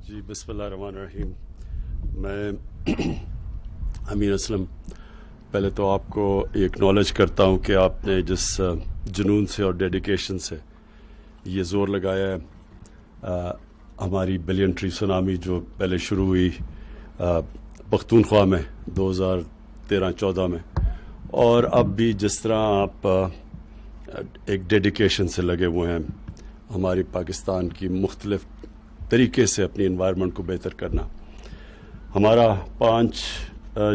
جی بسم اللہ الرحمن الرحیم. میں امین اسلم پہلے تو آپ کو یہ اکنالج کرتا ہوں کہ آپ نے جس جنون سے اور ڈیڈیکیشن سے یہ زور لگایا ہے ہماری بلین ٹری سونامی جو پہلے شروع ہوئی پختونخوا میں 2013-14 میں، اور اب بھی جس طرح آپ ایک ڈیڈیکیشن سے لگے ہوئے ہیں ہماری پاکستان کی مختلف طریقے سے اپنی انوائرمنٹ کو بہتر کرنا. ہمارا 5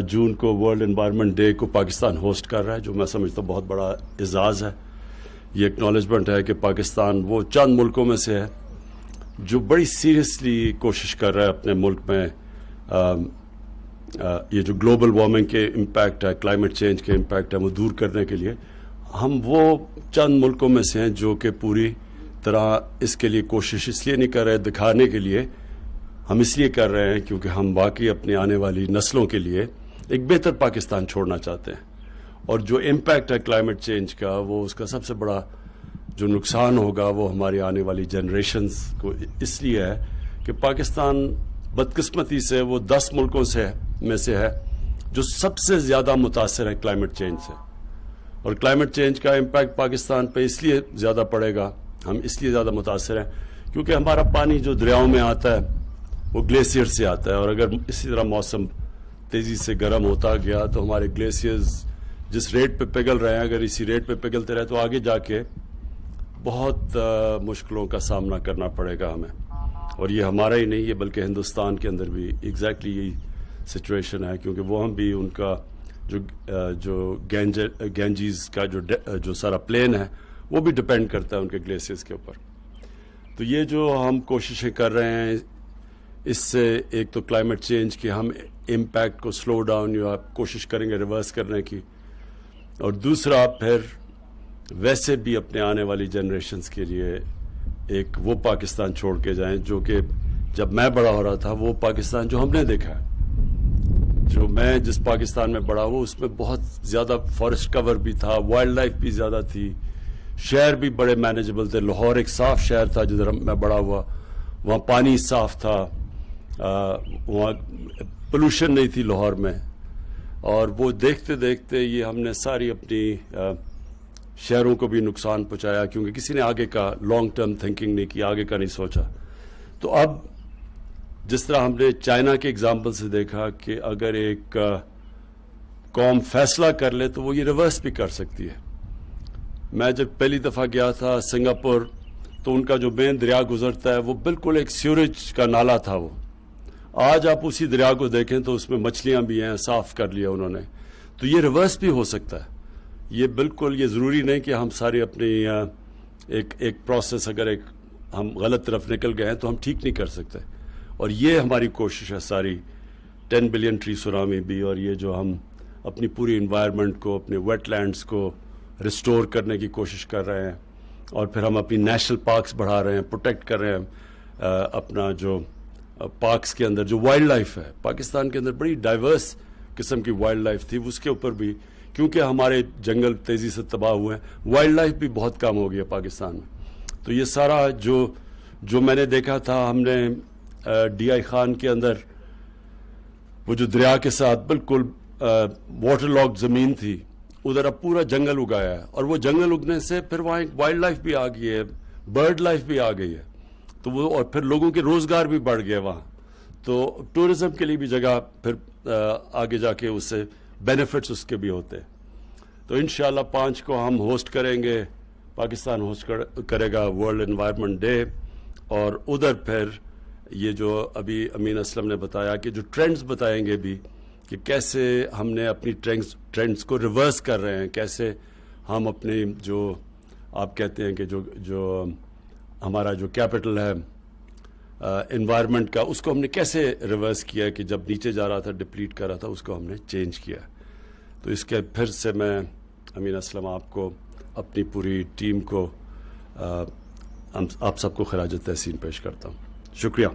جون کو ورلڈ انوائرمنٹ ڈے کو پاکستان ہوسٹ کر رہا ہے، جو میں سمجھتا ہوں بہت بڑا اعزاز ہے. یہ اکنالجمنٹ ہے کہ پاکستان وہ چند ملکوں میں سے ہے جو بڑی سیریسلی کوشش کر رہا ہے اپنے ملک میں یہ جو گلوبل وارمنگ کے امپیکٹ ہے، کلائمیٹ چینج کے امپیکٹ ہے، وہ دور کرنے کے لیے. ہم وہ چند ملکوں میں سے ہیں جو کہ پوری طرح اس کے لیے کوشش اس لیے نہیں کر رہے دکھانے کے لیے، ہم اس لیے کر رہے ہیں کیونکہ ہم واقعی اپنے آنے والی نسلوں کے لیے ایک بہتر پاکستان چھوڑنا چاہتے ہیں. اور جو امپیکٹ ہے کلائمیٹ چینج کا، وہ اس کا سب سے بڑا جو نقصان ہوگا وہ ہماری آنے والی جنریشنز کو اس لیے ہے کہ پاکستان بدقسمتی سے وہ 10 ملکوں میں سے ہے جو سب سے زیادہ متاثر ہے کلائمیٹ چینج سے. اور کلائمیٹ چینج کا امپیکٹ پاکستان پہ اس لیے زیادہ پڑے گا، ہم اس لیے زیادہ متاثر ہیں کیونکہ ہمارا پانی جو دریاؤں میں آتا ہے وہ گلیشیئر سے آتا ہے، اور اگر اسی طرح موسم تیزی سے گرم ہوتا گیا تو ہمارے گلیشیئرز جس ریٹ پہ پگھل رہے ہیں، اگر اسی ریٹ پہ پگھلتے رہے تو آگے جا کے بہت مشکلوں کا سامنا کرنا پڑے گا ہمیں. اور یہ ہمارا ہی نہیں ہے بلکہ ہندوستان کے اندر بھی ایگزیکٹلی یہی سچویشن ہے، کیونکہ وہ ہم بھی ان کا جو گینجیز کا جو سارا پلین ہے وہ بھی ڈپینڈ کرتا ہے ان کے گلیشیئرز کے اوپر. تو یہ جو ہم کوششیں کر رہے ہیں اس سے ایک تو کلائمیٹ چینج کے ہم امپیکٹ کو سلو ڈاؤن یا کوشش کریں گے ریورس کرنے کی، اور دوسرا پھر ویسے بھی اپنے آنے والی جنریشنز کے لیے ایک وہ پاکستان چھوڑ کے جائیں جو کہ جب میں بڑا ہو رہا تھا وہ پاکستان جو ہم نے دیکھا ہے. جو میں جس پاکستان میں بڑا ہوا اس میں بہت زیادہ فارسٹ کور بھی تھا، وائلڈ لائف بھی زیادہ تھی، شہر بھی بڑے مینیجبل تھے. لاہور ایک صاف شہر تھا جدھر میں بڑا ہوا، وہاں پانی صاف تھا، وہاں پولوشن نہیں تھی لاہور میں. اور وہ دیکھتے دیکھتے یہ ہم نے ساری اپنی شہروں کو بھی نقصان پہنچایا کیونکہ کسی نے آگے کا لانگ ٹرم تھنکنگ نہیں کی، آگے کا نہیں سوچا. تو اب جس طرح ہم نے چائنا کے اگزامپل سے دیکھا کہ اگر ایک قوم فیصلہ کر لے تو وہ یہ ریورس بھی کر سکتی ہے. میں جب پہلی دفعہ گیا تھا سنگاپور تو ان کا جو مین دریا گزرتا ہے وہ بالکل ایک سیوریج کا نالا تھا. وہ آج آپ اسی دریا کو دیکھیں تو اس میں مچھلیاں بھی ہیں، صاف کر لیا انہوں نے. تو یہ ریورس بھی ہو سکتا ہے. یہ بالکل یہ ضروری نہیں کہ ہم سارے اپنی ایک پروسیس اگر ہم غلط طرف نکل گئے ہیں تو ہم ٹھیک نہیں کر سکتے. اور یہ ہماری کوشش ہے ساری 10 بلین ٹری سونامی بھی، اور یہ جو ہم اپنی پوری انوائرمنٹ کو، اپنے ویٹ لینڈز کو ریسٹور کرنے کی کوشش کر رہے ہیں. اور پھر ہم اپنی نیشنل پارکس بڑھا رہے ہیں، پروٹیکٹ کر رہے ہیں اپنا جو پارکس کے اندر جو وائلڈ لائف ہے. پاکستان کے اندر بڑی ڈائیورس قسم کی وائلڈ لائف تھی، اس کے اوپر بھی کیونکہ ہمارے جنگل تیزی سے تباہ ہوئے ہیں، وائلڈ لائف بھی بہت کم ہو گئی ہے پاکستان میں. تو یہ سارا جو میں نے دیکھا تھا، ہم نے ڈی آئی خان کے اندر وہ جو دریا کے ساتھ بالکل واٹر لاک زمین تھی، ادھر اب پورا جنگل اگایا ہے. اور وہ جنگل اگنے سے پھر وہاں ایک وائلڈ لائف بھی آ گئی ہے، برڈ لائف بھی آ گئی ہے. تو وہ اور پھر لوگوں کے روزگار بھی بڑھ گئے وہاں. تو ٹورزم کے لیے بھی جگہ پھر آگے جا کے اس سے بینیفٹس اس کے بھی ہوتے ہیں. تو انشاءاللہ 5 کو ہم ہوسٹ کریں گے، پاکستان ہوسٹ کرے گا ورلڈ انوائرمنٹ ڈے. اور ادھر پھر یہ جو ابھی امین اسلم نے بتایا کہ جو ٹرینڈز بتائیں گے بھی کہ کیسے ہم نے اپنی ٹرینڈز کو ریورس کر رہے ہیں، کیسے ہم اپنے جو آپ کہتے ہیں کہ جو ہمارا جو کیپٹل ہے انوائرمنٹ کا، اس کو ہم نے کیسے ریورس کیا کہ جب نیچے جا رہا تھا، ڈپلیٹ کر رہا تھا، اس کو ہم نے چینج کیا. تو اس کے پھر سے میں امین اسلم آپ کو، اپنی پوری ٹیم کو، آپ سب کو خراج تحسین پیش کرتا ہوں. شکریہ.